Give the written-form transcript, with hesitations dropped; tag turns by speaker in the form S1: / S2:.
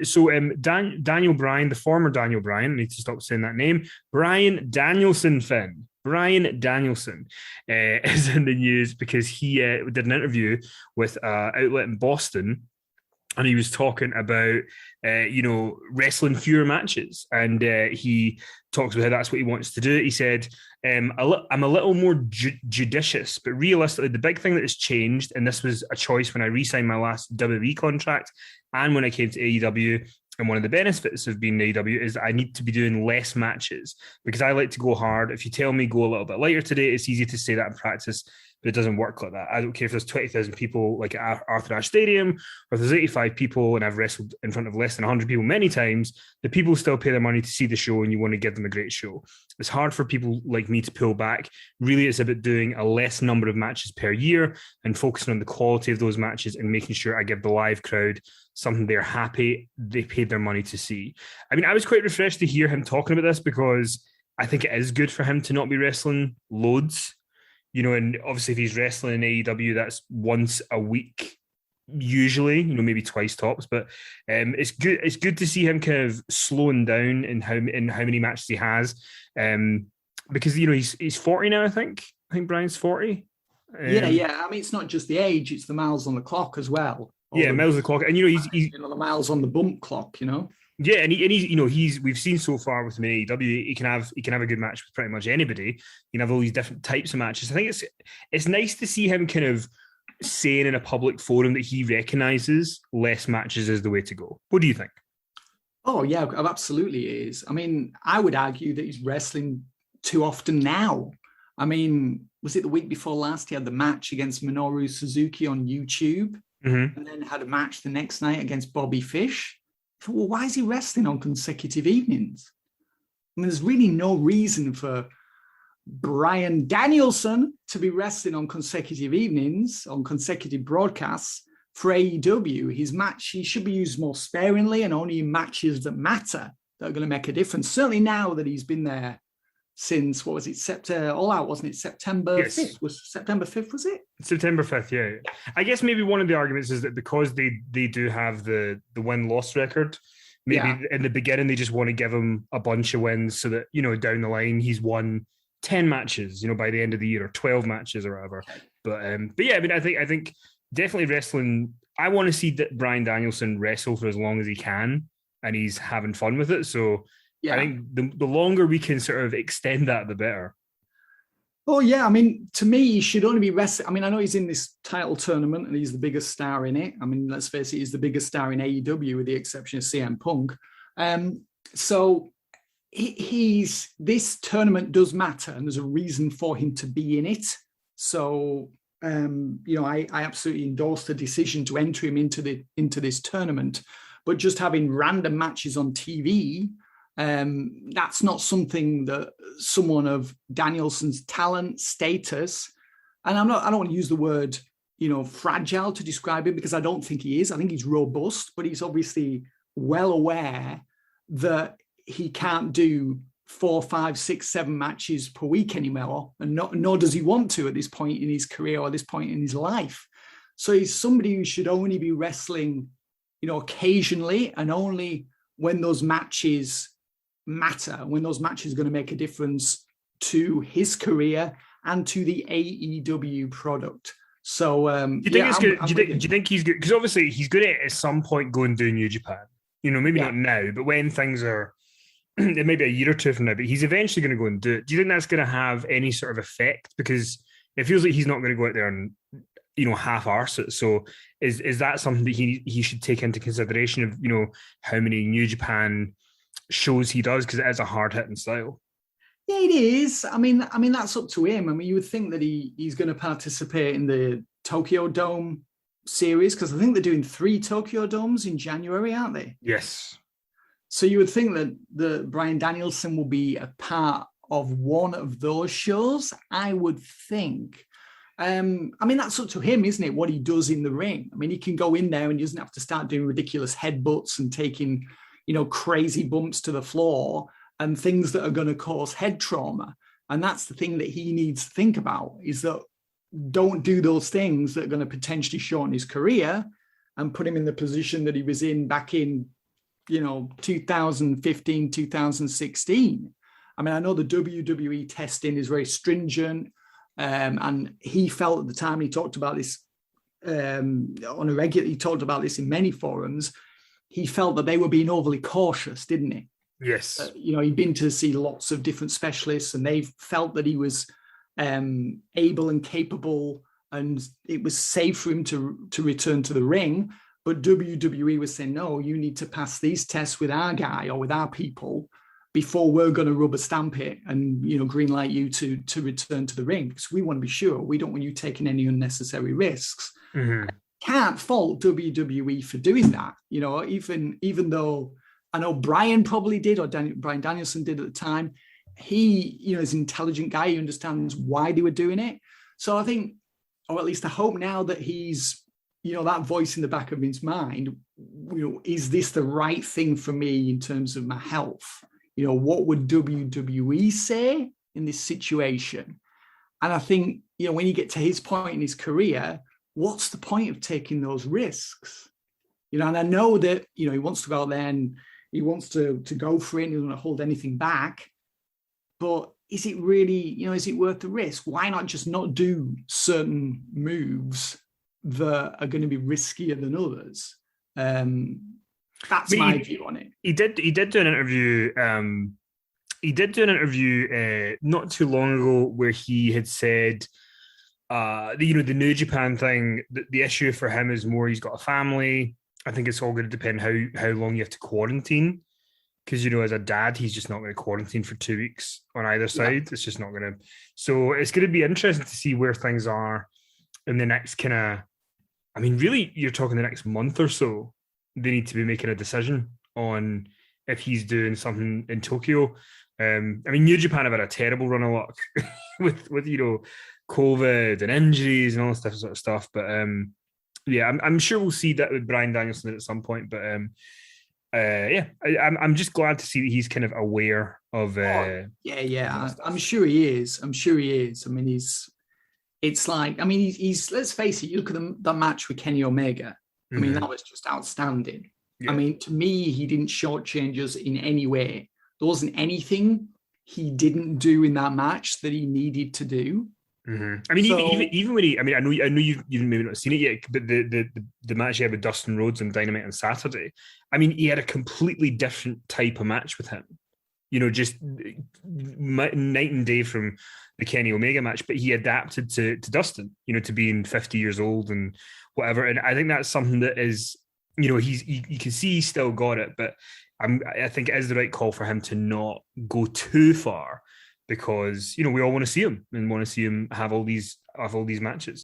S1: So Daniel Bryan, the former Daniel Bryan, I need to stop saying that name. Bryan Danielson, Finn. Bryan Danielson is in the news because he did an interview with an outlet in Boston, and he was talking about wrestling fewer matches, and he talks about how that's what he wants to do. He said, I'm a little more judicious, but realistically the big thing that has changed, and this was a choice when I re-signed my last WWE contract and when I came to AEW, and one of the benefits of being in AEW is that I need to be doing less matches because I like to go hard. If you tell me go a little bit lighter today, it's easy to say that in practice, but it doesn't work like that. I don't care if there's 20,000 people like at Arthur Ashe Stadium, or if there's 85 people and I've wrestled in front of less than 100 people many times, the people still pay their money to see the show and you want to give them a great show. It's hard for people like me to pull back. Really, it's about doing a less number of matches per year and focusing on the quality of those matches and making sure I give the live crowd something they're happy they paid their money to see. I mean, I was quite refreshed to hear him talking about this because I think it is good for him to not be wrestling loads. And obviously if he's wrestling in AEW, that's once a week, usually, maybe twice tops. But it's good. It's good to see him kind of slowing down in how many matches he has, because he's 40 now. I think Brian's 40.
S2: Yeah. I mean, it's not just the age; it's the miles on the clock as well.
S1: Miles on the clock, and he's
S2: the miles on the bump clock.
S1: Yeah, and he's we've seen so far with him in AEW, he can have a good match with pretty much anybody. You can have all these different types of matches. I think it's nice to see him kind of saying in a public forum that he recognizes less matches is the way to go. What do you think?
S2: Oh yeah, absolutely it is. I mean, I would argue that he's wrestling too often now. I mean, was it the week before last he had the match against Minoru Suzuki on YouTube, and then had a match the next night against Bobby Fish? Well, why is he wrestling on consecutive evenings? I mean, there's really no reason for Bryan Danielson to be wrestling on consecutive evenings, on consecutive broadcasts for AEW. He should be used more sparingly and only in matches that matter, that are going to make a difference. Certainly now that he's been there since, what was it, All Out, wasn't it? September 5th? Was September 5th, was it?
S1: September 5th, yeah. I guess maybe one of the arguments is that because they do have the win-loss record, maybe in the beginning they just want to give him a bunch of wins so that, down the line he's won 10 matches, by the end of the year, or 12 matches or whatever. But yeah, I mean, I think definitely wrestling, I want to see Bryan Danielson wrestle for as long as he can, and he's having fun with it. So I think the longer we can sort of extend that, the better.
S2: Oh, yeah. I mean, to me, he should only be wrestling. I mean, I know he's in this title tournament and he's the biggest star in it. I mean, let's face it, he's the biggest star in AEW with the exception of CM Punk. So this tournament does matter and there's a reason for him to be in it. So, I absolutely endorse the decision to enter him into this tournament. But just having random matches on TV, that's not something that someone of Danielson's talent, status, and I don't want to use the word, fragile to describe him, because I don't think he is. I think he's robust, but he's obviously well aware that he can't do 4, 5, 6, 7 matches per week anymore, and nor does he want to at this point in his career or this point in his life. So he's somebody who should only be wrestling, occasionally, and only when those matches matter, when those matches are going to make a difference to his career and to the AEW product. So
S1: do you think it's good? Do you think he's good? Because obviously he's good at some point going to New Japan. Maybe not now, but when things are, it may be a year or two from now, but he's eventually going to go and do it. Do you think that's going to have any sort of effect? Because it feels like he's not going to go out there and half-arse it. So is that something that he should take into consideration of how many New Japan shows he does, because it is a hard-hitting style?
S2: Yeah, it is. I mean that's up to him. I mean, you would think that he's going to participate in the Tokyo Dome series, because I think they're doing 3 Tokyo Domes in January, aren't they?
S1: Yes.
S2: So you would think that the Bryan Danielson will be a part of one of those shows, I would think. I mean, that's up to him, isn't it? What he does in the ring. I mean, he can go in there and he doesn't have to start doing ridiculous headbutts and taking, crazy bumps to the floor and things that are going to cause head trauma. And that's the thing that he needs to think about, is that don't do those things that are going to potentially shorten his career and put him in the position that he was in back in 2015, 2016. I mean, I know the WWE testing is very stringent, and he felt at the time, he talked about this on a regular, he talked about this in many forums, he felt that they were being overly cautious, didn't he?
S1: Yes.
S2: He'd been to see lots of different specialists, and they felt that he was able and capable, and it was safe for him to return to the ring. But WWE was saying, no, you need to pass these tests with our guy or with our people before we're going to rubber stamp it and, green light you to return to the ring, because we want to be sure. We don't want you taking any unnecessary risks.
S1: Mm-hmm.
S2: Can't fault WWE for doing that. Even though I know Bryan probably did, or Bryan Danielson did at the time, he, is an intelligent guy. He understands why they were doing it. So I think, or at least I hope now that he's, that voice in the back of his mind, is this the right thing for me in terms of my health? What would WWE say in this situation? And I think, when you get to his point in his career, what's the point of taking those risks? And I know that, he wants to go out there and he wants to go for it and he doesn't want to hold anything back. But is it really, is it worth the risk? Why not just not do certain moves that are going to be riskier than others? That's my view on it.
S1: He did do an interview. He did do an interview not too long ago where he had said, the New Japan thing. The issue for him is more he's got a family. I think it's all going to depend how long you have to quarantine. Because, as a dad, he's just not going to quarantine for 2 weeks on either side. Yeah. It's just not going to. So it's going to be interesting to see where things are in the next really, you're talking the next month or so. They need to be making a decision on if he's doing something in Tokyo. New Japan have had a terrible run of luck with COVID and injuries and all this sort of stuff. But I'm sure we'll see that with Bryan Danielson at some point. But I'm just glad to see that he's kind of aware of.
S2: I'm sure he is. I mean, he's. Let's face it. You look at the match with Kenny Omega. I mean, that was just outstanding. Yeah. I mean, to me, he didn't shortchange us in any way. There wasn't anything he didn't do in that match that he needed to do.
S1: Mm-hmm. I mean, even when he, I know you've maybe not seen it yet, but the match he had with Dustin Rhodes on Dynamite on Saturday, I mean, he had a completely different type of match with him. Just night and day from the Kenny Omega match, but he adapted to Dustin, to being 50 years old and whatever. And I think that's something that is, you can see he still got it, but I think it is the right call for him to not go too far, because we all want to see him and want to see him have all these matches.